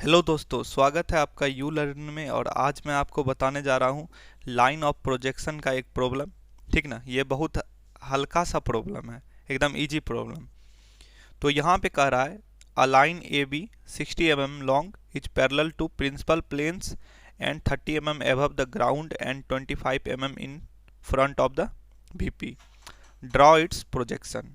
Hello दोस्तों, स्वागत है आपका यू लर्न में। और आज मैं आपको बताने जा रहा हूँ लाइन ऑफ प्रोजेक्शन का एक प्रॉब्लम। ठीक ना, ये बहुत हल्का सा प्रॉब्लम है, एकदम इजी प्रॉब्लम। तो यहाँ पे कह रहा है a line A B 60 mm long is parallel to principal planes and 30 mm above the ground and 25 mm in front of the VP. Draw its projection.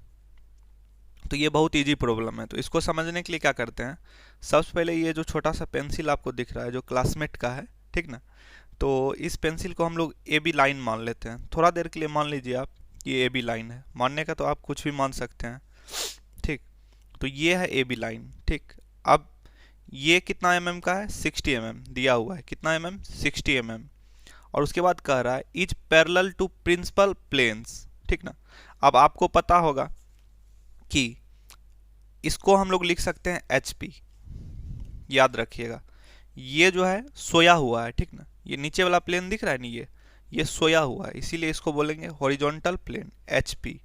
तो ये बहुत इजी प्रॉब्लम है। तो इसको समझने के लिए क्या करते हैं, सबसे पहले ये जो छोटा सा पेंसिल आपको दिख रहा है जो क्लासमेट का है, ठीक ना, तो इस पेंसिल को हम लोग ए बी लाइन मान लेते हैं। थोड़ा देर के लिए मान लीजिए आप ये ए बी लाइन है। मानने का तो आप कुछ भी मान सकते हैं, ठीक। तो ये है ए बी लाइन, ठीक। अब ये कितना mm का है, 60 mm दिया हुआ है। कितना mm, 60 mm। और उसके बाद कह रहा है is parallel to principal planes, ठीक ना। अब आपको पता होगा कि इसको हम लोग लिख सकते हैं एच पी। याद रखिएगा, ये जो है सोया हुआ है, ठीक ना। ये नीचे वाला प्लेन दिख रहा है नहीं, ये सोया हुआ है, इसीलिए इसको बोलेंगे हॉरिजॉन्टल प्लेन, एच पी।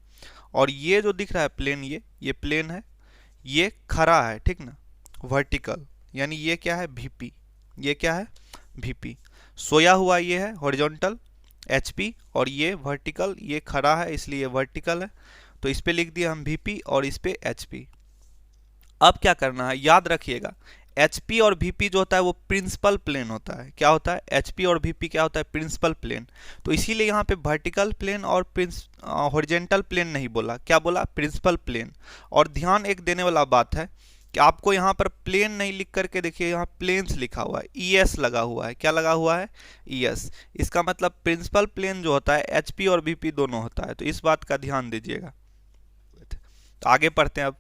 और ये जो दिख रहा है प्लेन, ये प्लेन है, ये खड़ा है, ठीक ना, वर्टिकल, यानी ये क्या है, वीपी। ये क्या है, वीपी। सोया हुआ ये है हॉरिजॉन्टल एच पी, और ये वर्टिकल, ये खड़ा है इसलिए ये वर्टिकल है। तो इस पे लिख दिया हम वीपी और इस पे एचपी। अब क्या करना है, याद रखिएगा, एचपी और वीपी जो होता है वो प्रिंसिपल प्लेन होता है। क्या होता है, एचपी और वीपी क्या होता है, प्रिंसिपल प्लेन। तो इसीलिए यहाँ पे वर्टिकल प्लेन और हॉरिजॉन्टल प्लेन नहीं बोला, क्या बोला, प्रिंसिपल प्लेन। और ध्यान एक देने वाला बात है कि आपको यहाँ पर प्लेन नहीं लिख करके देखिए, यहाँ प्लेन्स लिखा हुआ है, ईएस लगा हुआ है। क्या लगा हुआ है, ईएस। इसका मतलब प्रिंसिपल प्लेन जो होता है एचपी और वीपी दोनों होता है। तो इस बात का ध्यान दीजिएगा। तो आगे पढ़ते हैं अब।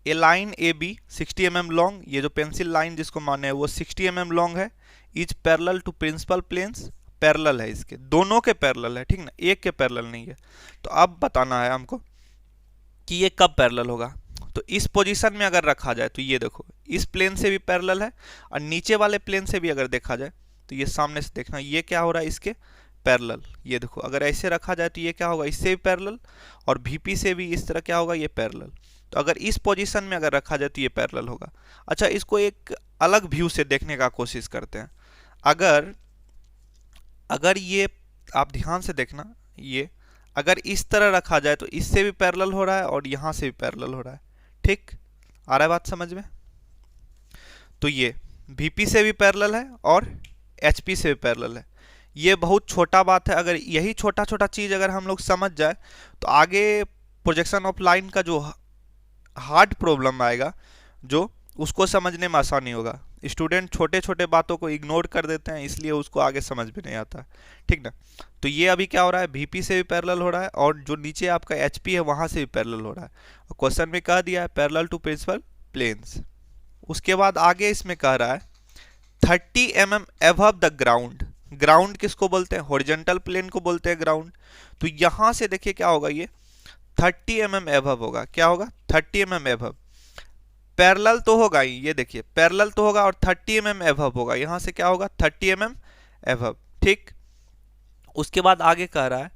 A line A B 60 mm long, ये जो पेंसिल लाइन जिसको माने हैं वो 60 mm लॉन्ग है। Is parallel to principal planes, parallel है, इसके दोनों के पैरेलल है, ठीक ना, एक के पैरेलल नहीं है। तो अब बताना है हमको कि ये कब पैरेलल होगा। तो इस पोजीशन में अगर रखा जाए तो ये देखो, इस प्लेन से भी पैरेलल है और नीचे वाले प्लेन से भी अगर देखा जाए तो ये सामने से देखना, ये क्या हो रहा है, इसके पैरेलल। ये देखो, अगर ऐसे रखा जाए तो ये क्या होगा, इससे भी पैरेलल, और वीपी से भी इस तरह क्या होगा, ये पैरेलल। तो अगर इस पोजीशन में अगर रखा जाए तो ये पैरेलल होगा। अच्छा, इसको एक अलग व्यू से देखने का कोशिश करते हैं। अगर अगर ये आप ध्यान से देखना, ये अगर इस तरह रखा जाए तो इससे भी पैरेलल हो रहा है और यहाँ से भी पैरेलल हो रहा है, ठीक। आ रहा है बात समझ में। तो ये वीपी से भी पैरेलल है और एचपी से भी पैरेलल है। ये बहुत छोटा बात है। अगर यही छोटा छोटा चीज़ अगर हम लोग समझ जाए तो आगे प्रोजेक्शन ऑफ लाइन का जो हार्ड प्रॉब्लम आएगा, जो उसको समझने में आसानी होगा। स्टूडेंट छोटे छोटे बातों को इग्नोर कर देते हैं, इसलिए उसको आगे समझ में नहीं आता, ठीक ना। तो ये अभी क्या हो रहा है, वीपी से भी पैरेलल हो रहा है और जो नीचे आपका एचपी है वहाँ से भी पैरेलल हो रहा है। और क्वेश्चन में कह दिया है पैरेलल टू प्रिंसिपल प्लेन्स। उसके बाद आगे इसमें कह रहा है 30 mm above the ground. Ground किसको बोलते हैं, हॉरिजॉन्टल प्लेन को बोलते हैं ग्राउंड। तो यहाँ से देखिए क्या होगा, ये 30 mm अबव होगा। क्या होगा, 30 mm अबव। पैरेलल तो होगा ही, ये देखिए पैरेलल तो होगा और 30 mm अबव होगा। यहाँ से क्या होगा, 30 mm अबव, ठीक। उसके बाद आगे कह रहा है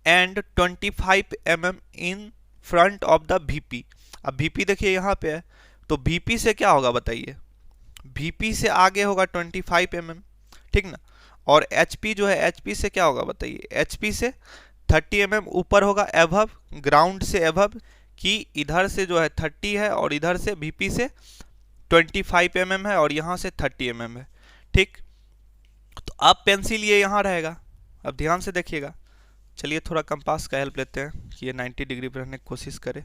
and 25 mm in front of the VP. अब वीपी देखिए यहाँ पे है, तो वीपी से क्या होगा बताइए, वीपी से आगे होगा 25 mm, ठीक ना। और एचपी जो है, एचपी से क्या होगा बताइए, एचपी से 30 mm ऊपर होगा, अबव, ग्राउंड से अबव, कि इधर से जो है 30 है और इधर से वीपी से 25 mm है और यहाँ से 30 mm है, ठीक। तो अब पेंसिल ये यहाँ रहेगा। अब ध्यान से देखिएगा, चलिए थोड़ा कंपास का हेल्प लेते हैं कि ये 90 डिग्री पर रहने की कोशिश करे,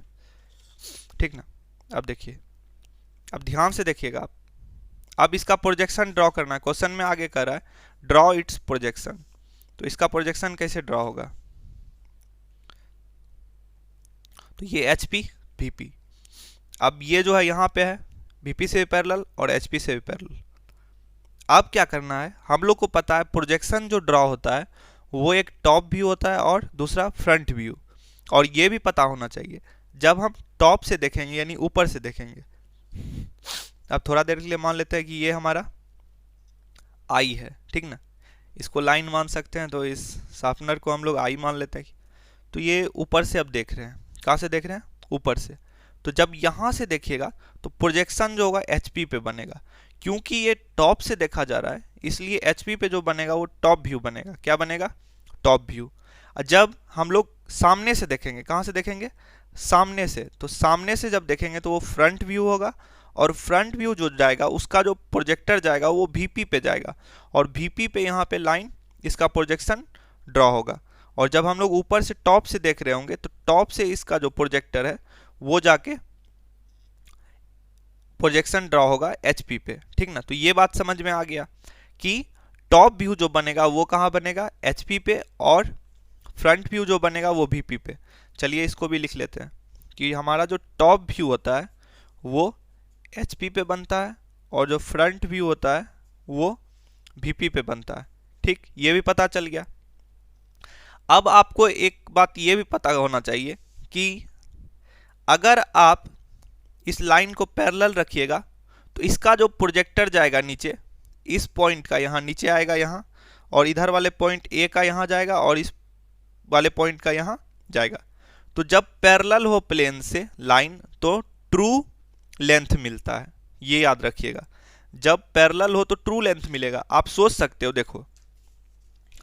ठीक ना। अब देखिए, अब ध्यान से देखिएगा आप। अब इसका प्रोजेक्शन ड्रॉ करना है। क्वेश्चन में आगे कर रहा है ड्रॉ इट्स प्रोजेक्शन। तो इसका प्रोजेक्शन कैसे ड्रॉ होगा, तो ये एच पी वीपी। अब ये जो है यहाँ पे है वीपी से भी पैरेलल और एचपी से भी पैरेलल। अब क्या करना है, हम लोग को पता है प्रोजेक्शन जो ड्रॉ होता है वो एक टॉप व्यू होता है और दूसरा फ्रंट व्यू। और ये भी पता होना चाहिए, जब हम टॉप से देखेंगे यानी ऊपर से देखेंगे। अब थोड़ा देर के लिए मान लेते हैं कि ये हमारा आई है, ठीक ना। इसको लाइन मान सकते हैं, तो इस शार्पनर को हम लोग आई मान लेते हैं। तो ये ऊपर से अब देख रहे हैं, कहाँ से देख रहे हैं, ऊपर से। तो जब यहाँ से देखिएगा तो प्रोजेक्शन जो होगा HP पे बनेगा। क्योंकि ये टॉप से देखा जा रहा है इसलिए HP पे जो बनेगा वो टॉप व्यू बनेगा। क्या बनेगा? Top view. जब हम लोग सामने से देखेंगे, कहाँ से देखेंगे? सामने से। तो सामने से जब देखेंगे तो वो फ्रंट व्यू होगा, और फ्रंट व्यू जो जाएगा उसका जो प्रोजेक्टर जाएगा वो VP पे जाएगा, और VP पे यहाँ पे लाइन इसका प्रोजेक्शन ड्रॉ होगा। और जब हम लोग ऊपर से टॉप से देख रहे होंगे तो टॉप से इसका जो प्रोजेक्टर है वो जाके प्रोजेक्शन ड्रॉ होगा HP पे। ठीक ना? तो ये बात समझ में आ गया कि टॉप व्यू जो बनेगा वो कहाँ बनेगा? HP पे, और फ्रंट व्यू जो बनेगा वो VP पे। चलिए इसको भी लिख लेते हैं कि हमारा जो टॉप व्यू होता है वो HP पे बनता है, और जो फ्रंट व्यू होता है वो VP पे बनता है। ठीक, ये भी पता चल गया। अब आपको एक बात ये भी पता होना चाहिए कि अगर आप इस लाइन को पैरेलल रखिएगा तो इसका जो प्रोजेक्टर जाएगा नीचे, इस पॉइंट का यहाँ नीचे आएगा यहाँ, और इधर वाले पॉइंट A का यहाँ जाएगा, और इस वाले पॉइंट का यहाँ जाएगा। तो जब पैरेलल हो प्लेन से लाइन तो ट्रू लेंथ मिलता है, ये याद रखिएगा। जब पैरेलल हो तो ट्रू लेंथ मिलेगा। आप सोच सकते हो, देखो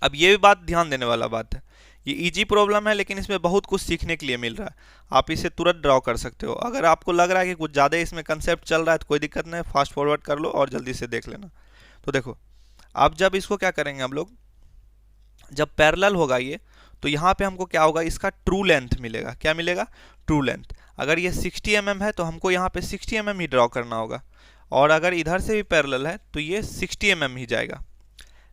अब ये भी बात ध्यान देने वाला बात है, ये इजी प्रॉब्लम है लेकिन इसमें बहुत कुछ सीखने के लिए मिल रहा है। आप इसे तुरंत ड्रॉ कर सकते हो। अगर आपको लग रहा है कि कुछ ज़्यादा इसमें कंसेप्ट चल रहा है तो कोई दिक्कत नहीं, फास्ट फॉरवर्ड कर लो और जल्दी से देख लेना। तो देखो अब जब इसको क्या करेंगे हम लोग, जब पैरेलल होगा ये, तो यहाँ पे हमको क्या होगा? इसका ट्रू लेंथ मिलेगा। क्या मिलेगा? True length. अगर ये 60 mm है तो हमको यहाँ पे 60 mm ही ड्रॉ करना होगा, और अगर इधर से भी पैरेलल है तो ये 60 mm ही जाएगा।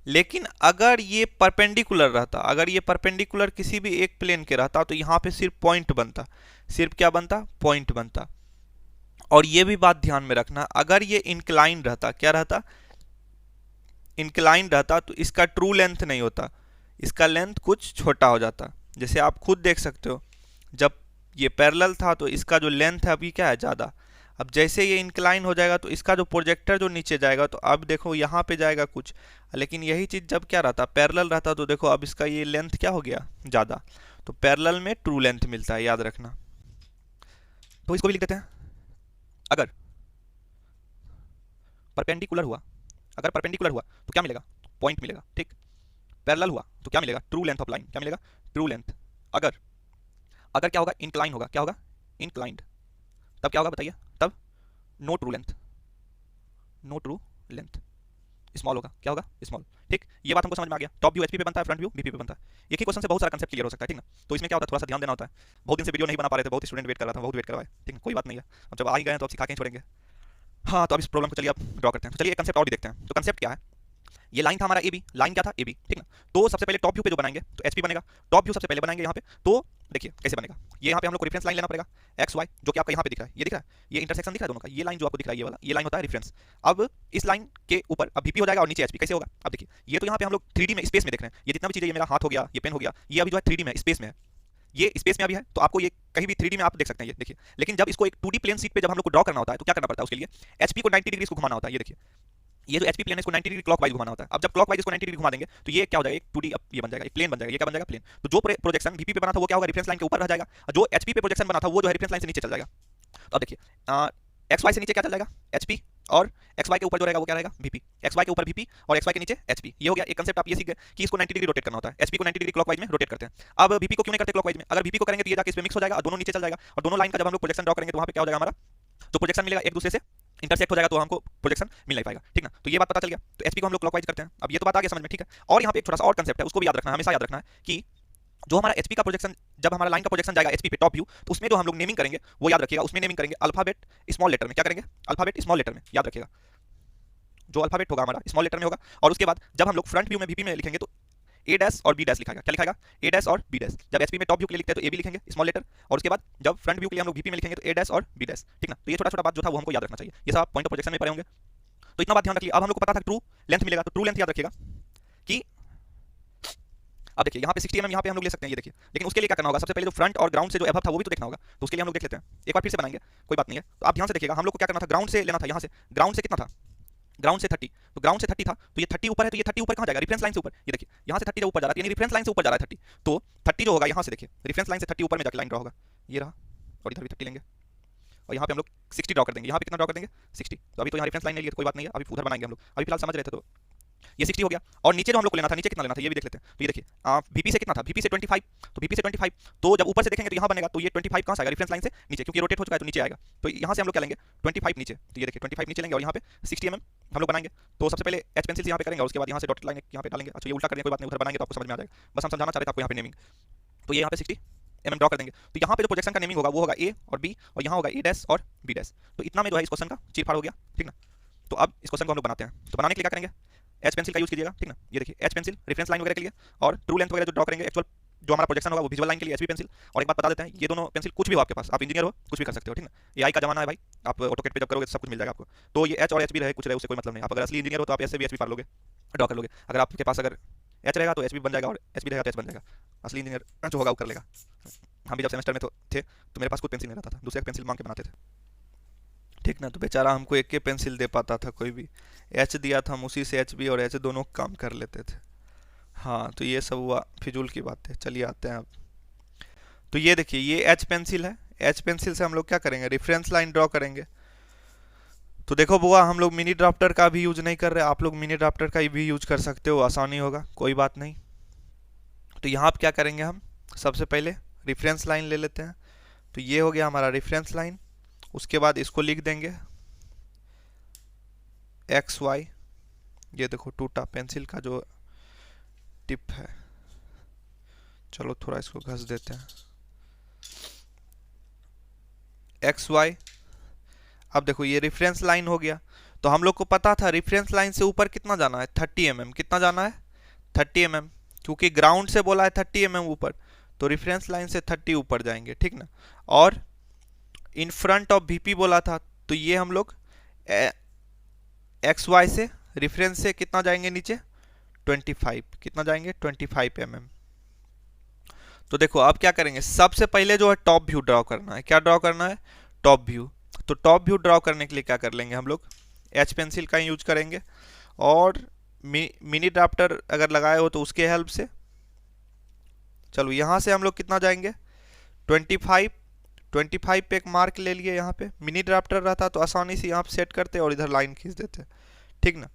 लेकिन अगर ये परपेंडिकुलर रहता, अगर ये परपेंडिकुलर किसी भी एक प्लेन के रहता तो यहाँ पे सिर्फ पॉइंट बनता। सिर्फ क्या बनता? पॉइंट बनता। और ये भी बात ध्यान में रखना, अगर ये इंक्लाइन रहता, क्या रहता? इंक्लाइन रहता तो इसका ट्रू लेंथ नहीं होता, इसका लेंथ कुछ छोटा हो जाता। जैसे आप खुद देख सकते हो, जब ये पैरेलल था तो इसका जो लेंथ है अभी क्या है? ज़्यादा। अब जैसे ये इंक्लाइन हो जाएगा तो इसका जो प्रोजेक्टर जो नीचे जाएगा तो अब देखो यहाँ पे जाएगा कुछ, लेकिन यही चीज़ जब क्या रहता? पैरेलल रहता, तो देखो अब इसका ये लेंथ क्या हो गया? ज़्यादा। तो पैरेलल में ट्रू लेंथ मिलता है, याद रखना। तो इसको भी लिख देते हैं। अगर परपेंडिकुलर हुआ, अगर परपेंडिकुलर हुआ तो क्या मिलेगा? पॉइंट मिलेगा। ठीक, पैरेलल हुआ तो क्या मिलेगा? True length of line. क्या मिलेगा? True length. अगर अगर क्या होगा? इंक्लाइन होगा। क्या होगा? इंक्लाइंड। तब क्या होगा बताइए? तब no true length, no true length, small होगा। क्या होगा? स्मॉल। ठीक, ये बात हमको समझ में आ गया। टॉप व्यू HP पे बनता है, फ्रंट व्यू VP पे बनता है। एक ही क्वेश्चन से बहुत सारा कंसेप्ट क्लियर हो सकता है। ठीक ना? तो इसमें क्या होता है, थोड़ा सा ध्यान देना होता है। बहुत दिन से वीडियो नहीं बना पा रहे थे, बहुत स्टूडेंट वेट कर रहा था, बहुत वेट करवाए। ठीक है, कोई बात नहीं है, अब जब आ ही गए हैं तो अब सिखा के ही छोड़ेंगे। हाँ, तो अब इस प्रॉब्लम को चलिए अब ड्रॉ करते हैं। तो चलिए एक कंसेप्ट और भी देखते हैं। तो कंसेप्ट क्या है? ये लाइन था हमारा AB, लाइन क्या था? AB। ठीक ना? तो सबसे पहले टॉप व्यू पे जो बनाएंगे तो HP बनेगा। टॉप व्यू सबसे पहले बनाएंगे यहाँ पे, तो देखिए कैसे बनेगा। ये यहाँ पे हम लोग को रेफरेंस लाइन लेना पड़ेगा, XY, जो कि आपका यहाँ पे दिख रहा है, ये दिख रहा है, ये इंटरसेक्शन दिख रहा है दोनों का। ये लाइन जो आपको दिख रहा है, ये वाला, ये लाइन होता है रेफरेंस। अब इस लाइन के ऊपर अब VP हो जाएगा और नीचे HP। कैसे होगा? अब देखिए, ये तो यहाँ पे हम लोग 3D में स्पेस में देख रहे हैं। ये जितना भी चीज़ है, ये मेरा हाथ हो गया, ये पेन हो गया, ये अभी जो है 3D में स्पेस में है, ये स्पेस में अभी है। तो आपको ये कहीं भी 3D में आप देख सकते हैं, ये देखिए। लेकिन जब इसको एक 2D प्लेन शीट पे जब हम लोग को ड्रॉ करना होता है तो क्या करना पड़ता है? उसके लिए HP को 90 डिग्री इसको घुमाना होता है। ये देखिए, ये जो HP प्लेन है इसको 90 डिग्री क्लॉकवाइज घुमाना होता है। अब जब क्लॉकवाइज इसको 90 डिग्री घुमा देंगे तो ये क्या हो जाएगा? एक 2D अब ये बन जाएगा, एक प्लेन बन जाएगा। ये क्या बन जाएगा? प्लेन। तो जो प्रोजेक्शन VP पे बना था वो क्या होगा? रेफरेंस लाइन के ऊपर रह जाएगा, और जो HP पे प्रोजेक्शन बना था वो जो है रेफरेंस लाइन से नीचे चल जाएगा। तो अब देखिए, XY से नीचे क्या चल जाएगा? HP, और XY के ऊपर जो रहेगा वो क्या रहेगा? VP। XY के ऊपर VP और XY के नीचे HP। ये हो गया एक कंसेप्ट। आप ये सीख गए कि इसको 90 डिग्री रोटेट करना होता है। HP को 90 डिग्री क्लॉकवाइज में रोटेट करते हैं। अब VP को क्यों नहीं करते क्लॉकवाइज में? अगर VP को करेंगे तो ये जाके इसमें मिक्स हो जाएगा और दोनों नीचे चल जाएगा, और दोनों लाइन का जब हम लोग प्रोजेक्शन ड्रॉ करेंगे तो वहाँ पे क्या हो जाएगा? हमारा जो प्रोजेक्शन मिलेगा एक दूसरे से इंटरसेक्ट हो जाएगा, तो हमको प्रोजेक्शन मिल नहीं पाएगा। ठीक ना? तो ये बात पता चल गया। तो HP को हम लोग क्लॉकवाइज करते हैं। अब ये तो बात आ गया समझ में। ठीक है, और यहाँ पे एक थोड़ा सा और कंसेप्ट है, उसको भी याद रखना है, हमेशा याद रखना है कि जो हमारा HP का प्रोजेक्शन, जब हमारा लाइन का प्रोजेक्शन जाएगा HP पे टॉप व्यू, तो उसमें जो हम लोग नेमिंग करेंगे वो याद रखिएगा, उसमें नेमिंग करेंगे अल्फाबेट स्मॉल लेटर में। क्या करेंगे? अल्फाबेट स्मॉल लेटर में, याद रखिएगा। जो अल्फाबेट होगा हमारा स्मॉल लेटर में होगा। और उसके बाद जब हम लोग फ्रंट व्यू में VP में लिखेंगे तो A डैश और B डैश लिखाएगा। क्या लिखाएगा? A डैश और B डैश। जब HP में टॉप व्यू के लिए लिखते हैं तो AB लिखेंगे स्मॉल लेटर, और उसके बाद जब फ्रंट व्यू के लिए हम लोग VP में लिखेंगे तो A डैश और B डैश। ठीक ना? तो ये छोटा छोटा बात जो था वो हमको याद रखना चाहिए। ये सब आप पॉइंट ऑफ प्रोजेक्शन में पढ़े होंगे, तो इतना बात ध्यान रखिए। अब हम लोग को पता था ट्रू लेंथ मिलेगा, तो ट्रू लेंथ याद रखिएगा कि अब देखिए यहाँ पे 60 mm यहाँ पे हम लोग ले सकते हैं, ये देखिए। लेकिन उसके लिए क्या करना होगा? सबसे पहले जो फ्रंट और ग्राउंड से जो एबव था वो भी तो देखना होगा, तो उसके लिए हम लोग देख लेते हैं। एक बार फिर से बनाएंगे, कोई बात नहीं है। तो आप ध्यान से देखिएगा, हम लोग को क्या करना था? ग्राउंड से लेना था। यहाँ से ग्राउंड से कितना था? ग्राउंड से 30। तो ग्राउंड से 30 था, तो ये 30 ऊपर है, तो ये 30 ऊपर कहाँ जाएगा? रेफरेंस लाइन से ऊपर। ये देखिए, यहाँ से 30 जब ऊपर जा रहा है, यानी रेफरेंस लाइन से ऊपर जा रहा है 30। तो 30 जो होगा यहाँ से देखिए, रेफरेंस लाइन से 30 ऊपर में जाकर लाइन ड्रॉ होगा, ये रहा, और इधर भी 30 लेंगे। और यहाँ पे हम लोग 60 ड्रॉ कर देंगे। यहाँ पे कितना ड्रॉ कर देंगे 60। तो अभी तो यहाँ रेफरेंस लाइन ले लिए तो कोई बात नहीं है, अभी उधर बनाएंगे हम लोग, अभी फिलहाल समझ रहे थे। तो ये 60 हो गया। और नीचे जो हम लोग को लेना था, नीचे कितना लेना था ये भी देख लेते हैं। तो ये देखिए VP से कितना था, VP से 25, तो VP से 25, तो जब ऊपर से देखेंगे तो यहाँ बनेगा, तो ये 25 कहाँ से आएगा, रेफरेंस लाइन से नीचे, क्योंकि रोटेट हो चुका है तो नीचे आएगा। तो यहाँ से हम लोग क्या लेंगे 25 नीचे, तो ये देखिए 25 नीचे लेंगे और यहाँ पे 60 mm हम लोग बनाएंगे। तो सबसे पहले एच पेंसिल यहाँ पे करेंगे और उसके बाद यहाँ से डॉटेड लाइन यहाँ पे डालेंगे। अच्छा ये उल्टा करेंगे कोई बात नहीं, उधर बनाएंगे तो आपको समझ में आ जाएगा, बस हम समझाना चाह रहे थे आपको यहाँ पे नेमिंग। तो ये यहाँ पे 60 mm ड्रॉ कर देंगे। तो यहाँ पे जो प्रोजेक्शन का नेमिंग होगा वो होगा A और B, और यहाँ होगा A' और B'। तो इतना में जो है इस क्वेश्चन का चीर फाड़ हो गया, ठीक ना। तो अब इस क्वेश्चन को हम लोग बनाते हैं। तो बनाने के लिए क्या करेंगे, एच पेंसिल का यूज कीजिएगा, ठीक ना। ये देखिए एच पेंसिल रेफरेंस लाइन वगैरह के लिए, और ट्रू लेंथ वगैरह जो ड्रॉ करेंगे एक्चुअल जो हमारा प्रोजेक्शन होगा वो विजुअल लाइन के लिए एचबी पेंसिल। और एक बात बता देते हैं, ये दोनों पेंसिल कुछ भी हो आपके पास, आप इंजीनियर हो कुछ भी कर सकते हो, ठीक ना। ये आई का जमाना है भाई, आप ऑटोकेट पे जब करोगे सब कुछ मिल जाएगा आपको। तो ये एच और एच भी रहे कुछ रहे उससे कोई मतलब नहीं, आप अगर असली इंजीनियर हो तो आप ऐसे भी एच भी पार लोगे, ड्रॉ कर लोगे। अगर आपके पास अगर एच रहेगा तो एच भी बन जाएगा, और एच भी रहेगा तो एच बन जाएगा। असली इंजीनियर जो होगा वो कर लेगा। हम भी जब सेमेस्टर में थे तो मेरे पास खुद पेंसिल नहीं रहता था, दूसरे का पेंसिल मांग के बनाते थे, ठीक ना। तो बेचारा हमको एक के पेंसिल दे पाता था कोई भी, एच दिया था हम उसी से एच बी और एच दोनों काम कर लेते थे। हाँ तो ये सब हुआ फिजूल की बात है, चलिए आते हैं अब। तो ये देखिए ये एच पेंसिल है, एच पेंसिल से हम लोग क्या करेंगे रेफरेंस लाइन ड्रॉ करेंगे। तो देखो बुआ हम लोग मिनी ड्राफ्टर का भी यूज नहीं कर रहे, आप लोग मिनी ड्राफ्टर का भी यूज कर सकते हो, आसानी होगा कोई बात नहीं। तो यहाँ पे क्या करेंगे हम, सबसे पहले रेफरेंस लाइन ले लेते हैं। तो ये हो गया हमारा रेफरेंस लाइन, उसके बाद इसको लिख देंगे एक्स वाई। ये देखो टूटा पेंसिल का जो टिप है, चलो थोड़ा इसको घस देते हैं, एक्स वाई। अब देखो ये रेफरेंस लाइन हो गया। तो हम लोग को पता था रेफरेंस लाइन से ऊपर कितना जाना है 30 mm, कितना जाना है 30 mm, क्योंकि ग्राउंड से बोला है 30 mm ऊपर, तो रेफरेंस लाइन से 30 ऊपर जाएंगे, ठीक ना। और इन फ्रंट ऑफ वीपी बोला था, तो ये हम लोग एक्स वाई से रेफरेंस से कितना जाएंगे नीचे 25, कितना जाएंगे 25 mm। तो देखो अब क्या करेंगे, सबसे पहले जो है टॉप व्यू ड्रॉ करना है, क्या ड्रॉ करना है टॉप व्यू। तो टॉप व्यू ड्रॉ करने के लिए क्या कर लेंगे हम लोग, एच पेंसिल का यूज करेंगे, और मिनी ड्राफ्टर अगर लगाए हो तो उसके हेल्प से। चलो यहाँ से हम लोग कितना जाएंगे 25, 25 पे एक मार्क ले लिए। यहाँ पे मिनी ड्राफ्टर रहता तो आसानी से यहाँ पे सेट करते और इधर लाइन खींच देते, ठीक ना।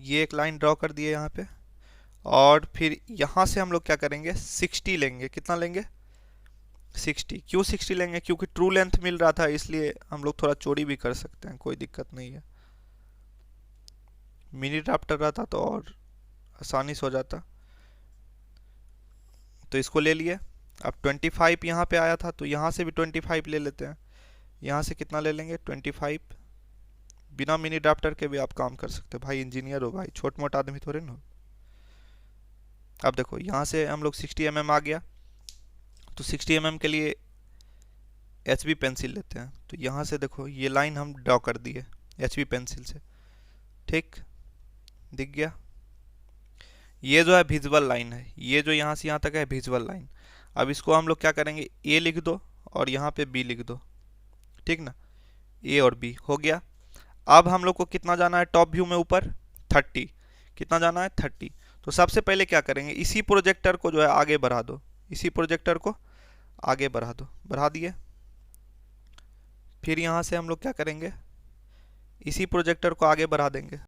ये एक लाइन ड्रॉ कर दिए यहाँ पे, और फिर यहाँ से हम लोग क्या करेंगे 60 लेंगे, कितना लेंगे 60। क्यों 60 लेंगे, क्योंकि ट्रू लेंथ मिल रहा था, इसलिए हम लोग थोड़ा चोरी भी कर सकते हैं, कोई दिक्कत नहीं है। मिनी ड्राफ्टर रहता तो और आसानी से हो जाता। तो इसको ले लिए। अब 25 यहाँ पे आया था तो यहाँ से भी 25 ले लेते हैं। यहाँ से कितना ले लेंगे 25। बिना मिनी ड्राफ्टर के भी आप काम कर सकते हो भाई, इंजीनियर हो भाई, छोट मोट आदमी थोड़े ना हो। अब देखो यहाँ से हम लोग 60 mm आ गया, तो 60 mm के लिए एच बी पेंसिल लेते हैं। तो यहाँ से देखो ये लाइन हम ड्रॉ कर दिए एच बी पेंसिल से, ठीक दिख गया। ये जो है विजुअल लाइन है, ये जो यहाँ से यहाँ तक है विजुअल लाइन। अब इसको हम लोग क्या करेंगे ए लिख दो और यहाँ पे बी लिख दो, ठीक ना, ए और बी हो गया। अब हम लोग को कितना जाना है टॉप व्यू में ऊपर 30, कितना जाना है 30। तो सबसे पहले क्या करेंगे इसी प्रोजेक्टर को जो है आगे बढ़ा दो, इसी प्रोजेक्टर को आगे बढ़ा दो, बढ़ा दिए। फिर यहाँ से हम लोग क्या करेंगे इसी प्रोजेक्टर को आगे बढ़ा देंगे।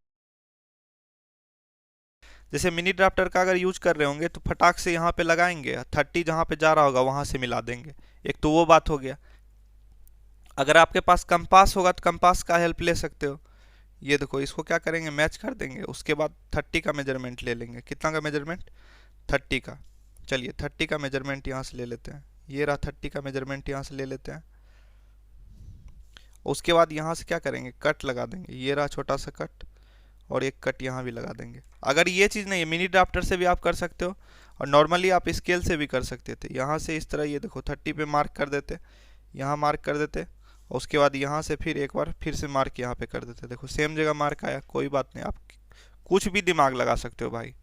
जैसे मिनी ड्राफ्टर का अगर यूज कर रहे होंगे तो फटाक से यहाँ पे लगाएंगे, 30 जहाँ पे जा रहा होगा वहाँ से मिला देंगे, एक तो वो बात हो गया। अगर आपके पास कंपास होगा तो कंपास का हेल्प ले सकते हो। ये देखो इसको क्या करेंगे मैच कर देंगे, उसके बाद 30 का मेजरमेंट ले लेंगे। कितना का मेजरमेंट 30 का। चलिए 30 का मेजरमेंट यहाँ से ले लेते हैं, ये रहा 30 का मेजरमेंट यहाँ से ले लेते हैं। उसके बाद यहाँ से क्या करेंगे कट लगा देंगे, ये रहा छोटा सा कट, और एक कट यहाँ भी लगा देंगे। अगर ये चीज़ नहीं है मिनी ड्राफ्टर से भी आप कर सकते हो, और नॉर्मली आप स्केल से भी कर सकते थे। यहाँ से इस तरह ये देखो 30 पे मार्क कर देते, यहाँ मार्क कर देते, और उसके बाद यहाँ से फिर एक बार फिर से मार्क यहाँ पे कर देते। देखो सेम जगह मार्क आया, कोई बात नहीं, आप कुछ भी दिमाग लगा सकते हो भाई,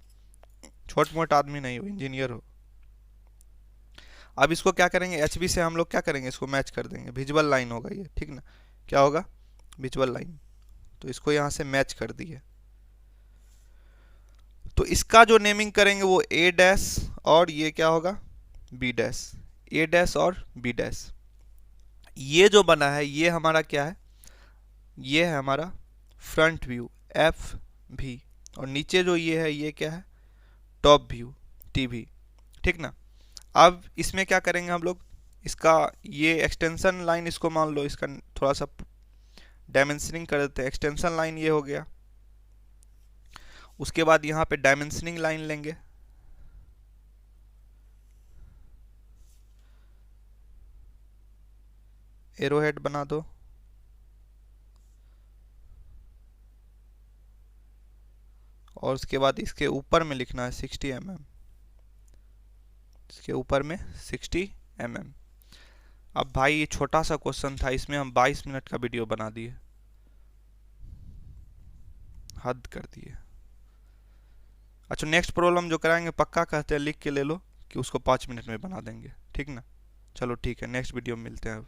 छोट मोट आदमी नहीं हो, इंजीनियर हो। अब इसको क्या करेंगे एचबी से हम लोग क्या करेंगे इसको मैच कर देंगे, विजुअल लाइन होगा ये, ठीक ना, क्या होगा विजुअल लाइन। तो इसको यहाँ से मैच कर दिए। तो इसका जो नेमिंग करेंगे वो ए डैश और ये क्या होगा बी डैश, ए डैश और बी डैश। ये जो बना है ये हमारा क्या है, ये है हमारा फ्रंट व्यू एफ भी, और नीचे जो ये है ये क्या है, टॉप व्यू टी भी, ठीक ना। अब इसमें क्या करेंगे हम लोग, इसका ये एक्सटेंशन लाइन, इसको मान लो इसका थोड़ा सा डायमेंशनिंग कर देते हैं। एक्सटेंशन लाइन ये हो गया, उसके बाद यहाँ पे डायमेंशनिंग लाइन लेंगे, एरोहेड बना दो, और उसके बाद इसके ऊपर में लिखना है 60 mm, इसके ऊपर में 60 mm। अब भाई ये छोटा सा क्वेश्चन था, इसमें हम 22 मिनट का वीडियो बना दिए, हद कर दिए। अच्छा नेक्स्ट प्रॉब्लम जो कराएंगे पक्का कहते हैं लिख के ले लो कि उसको 5 मिनट में बना देंगे, ठीक ना। चलो ठीक है, नेक्स्ट वीडियो में मिलते हैं अब।